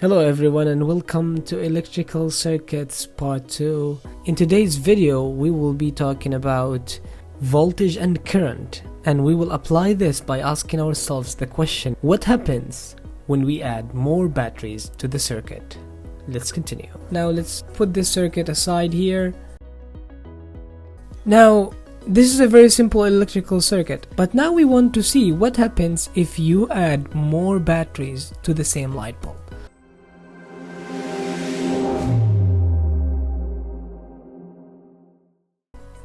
Hello everyone and welcome to Electrical Circuits Part 2. In today's video we will be talking about voltage and current, and we will apply this by asking ourselves the question, what happens when we add more batteries to the circuit? Let's continue. Now let's put this circuit aside here. Now this is a very simple electrical circuit, but now we want to see what happens if you add more batteries to the same light bulb.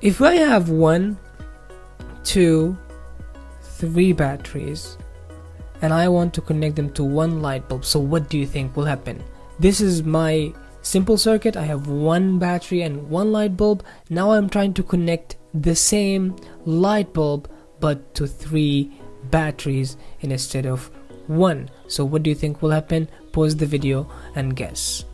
If I have 1, 2, 3 batteries and I want to connect them to one light bulb, so what do you think will happen? This is my simple circuit. I have one battery and one light bulb. Now I'm trying to connect the same light bulb but to 3 batteries instead of 1. So what do you think will happen? Pause the video and guess.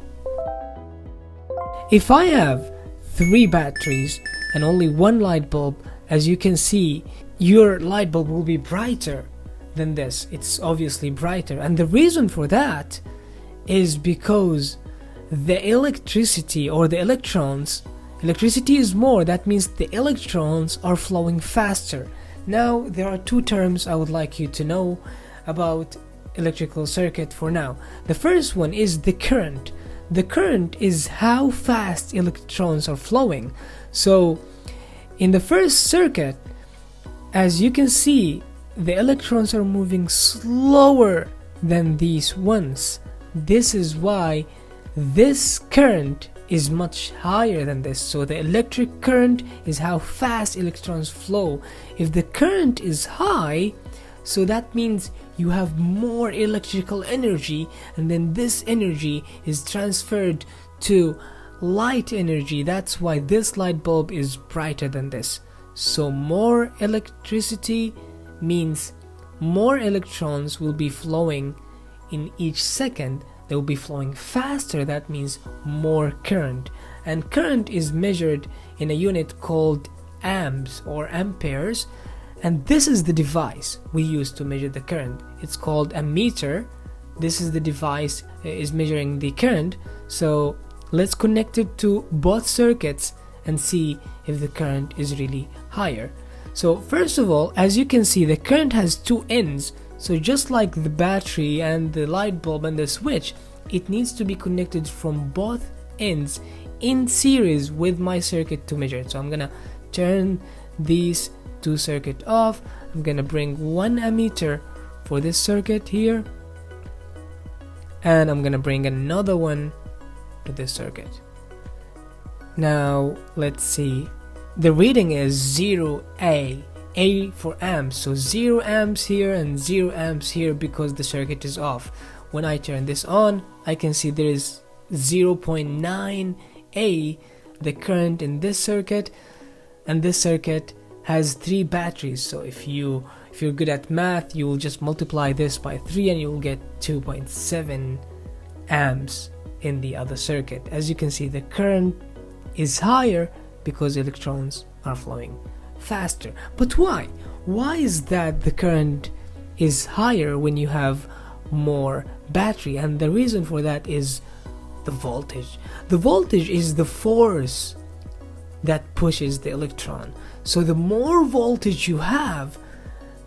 If I have 3 batteries and only one light bulb, as you can see, your light bulb will be brighter than this. It's obviously brighter, and the reason for that is because the electricity or the electricity is more. That means the electrons are flowing faster. Now there are 2 terms I would like you to know about electrical circuit for now. The first one is the current. The current is how fast electrons are flowing. So in the first circuit, as you can see, the electrons are moving slower than these ones. This is why this current is much higher than this. So the electric current is how fast electrons flow. If the current is high, so that means you have more electrical energy, and then this energy is transferred to light energy. That's why this light bulb is brighter than this. So more electricity means more electrons will be flowing in each second. They will be flowing faster. That means more current, and current is measured in a unit called amps or amperes, and this is the device we use to measure the current. It's called a meter. This is the device is measuring the current. So let's connect it to both circuits and see if the current is really higher. So first of all, as you can see, the current has 2 ends. So just like the battery and the light bulb and the switch, it needs to be connected from both ends in series with my circuit to measure it. So I'm gonna turn these 2 circuits off. I'm gonna bring one ammeter for this circuit here, and I'm gonna bring another one to this circuit. Now let's see, the reading is 0A, A for amps, so 0 amps here and 0 amps here because the circuit is off. When I turn this on, I can see there is 0.9 A, the current in this circuit, and this circuit has 3 batteries. So if you're good at math, you will just multiply this by 3 and you will get 2.7 amps in the other circuit. As you can see, the current is higher because electrons are flowing faster. But why? Why is that the current is higher when you have more battery? And the reason for that is the voltage. The voltage is the force that pushes the electron. So the more voltage you have,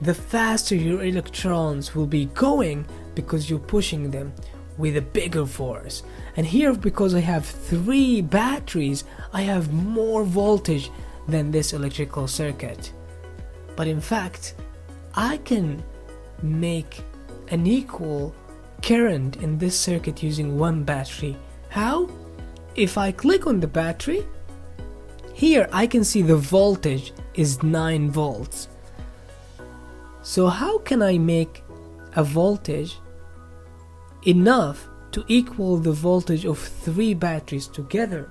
the faster your electrons will be going because you're pushing them with a bigger force. And here, because I have 3 batteries, I have more voltage than this electrical circuit. But in fact, I can make an equal current in this circuit using 1 battery. How? If I click on the battery, here I can see the voltage is 9 volts. So how can I make a voltage enough to equal the voltage of 3 batteries together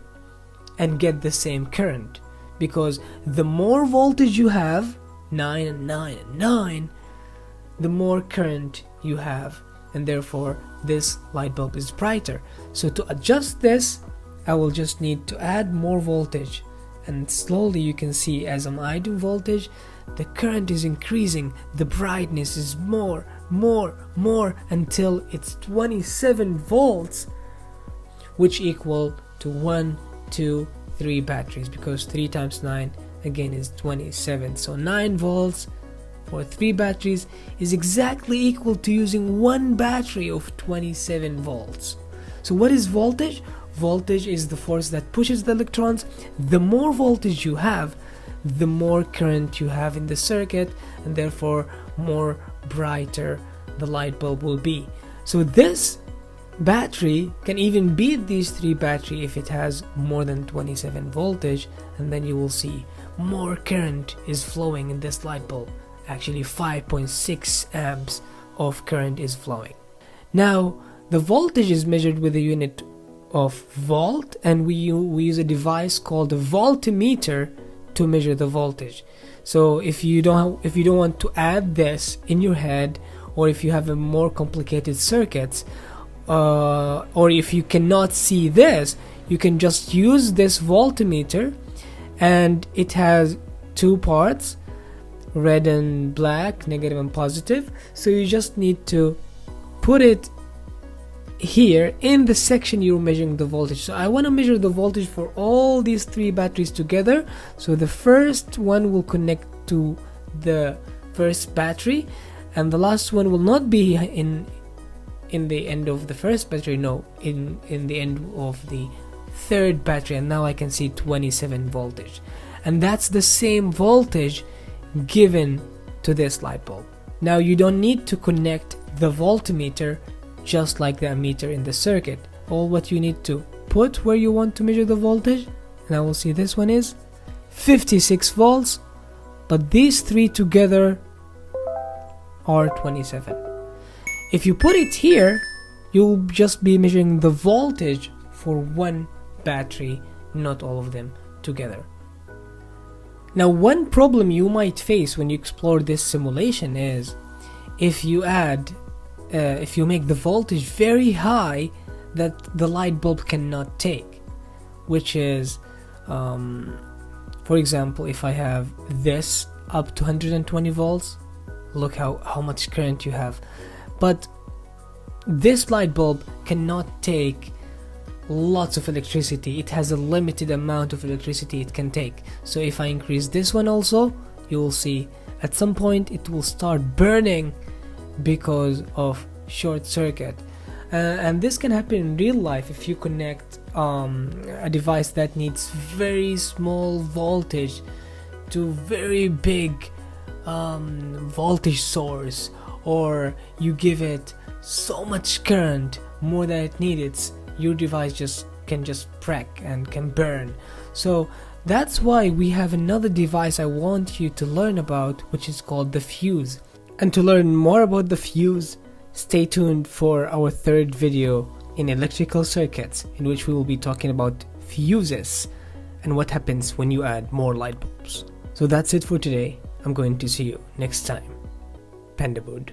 and get the same current? Because the more voltage you have, 9 and 9 and 9, the more current you have, and therefore this light bulb is brighter. So to adjust this, I will just need to add more voltage, and slowly you can see as I'm adding voltage, the current is increasing, the brightness is more until it's 27 volts, which equal to 1, 2, 3 batteries, because 3 times 9 again is 27. So 9 volts for 3 batteries is exactly equal to using 1 battery of 27 volts. So what is voltage? Voltage is the force that pushes the electrons. The more voltage you have, the more current you have in the circuit, and therefore more brighter the light bulb will be. So this battery can even beat these 3 batteries if it has more than 27 voltage, and then you will see more current is flowing in this light bulb. Actually 5.6 amps of current is flowing. Now the voltage is measured with a unit of volt, and we use a device called a voltmeter to measure the voltage. So if you don't want to add this in your head, or if you have a more complicated circuits, or if you cannot see this, you can just use this voltmeter, and it has 2 parts, red and black, negative and positive. So you just need to put it here in the section you're measuring the voltage. So I want to measure the voltage for all these 3 batteries together. So the first one will connect to the first battery, and the last one will not be in the end of the first battery, no, in the end of the third battery. And now I can see 27 voltage, and that's the same voltage given to this light bulb. Now you don't need to connect the voltmeter just like the ammeter in the circuit. All what you need to put where you want to measure the voltage, and I will see this one is 56 volts, but these 3 together are 27. If you put it here, you'll just be measuring the voltage for 1 battery, not all of them together. Now one problem you might face when you explore this simulation is if you make the voltage very high that the light bulb cannot take, which is for example, if I have this up to 120 volts, look how much current you have, but this light bulb cannot take lots of electricity. It has a limited amount of electricity it can take. So if I increase this one also, you will see at some point it will start burning because of short circuit, and this can happen in real life if you connect a device that needs very small voltage to very big voltage source, or you give it so much current more than it needs, your device can crack and can burn. So that's why we have another device I want you to learn about, which is called the fuse. And to learn more about the fuse, stay tuned for our 3rd video in electrical circuits, in which we will be talking about fuses and what happens when you add more light bulbs. So that's it for today. I'm going to see you next time. Pandabood.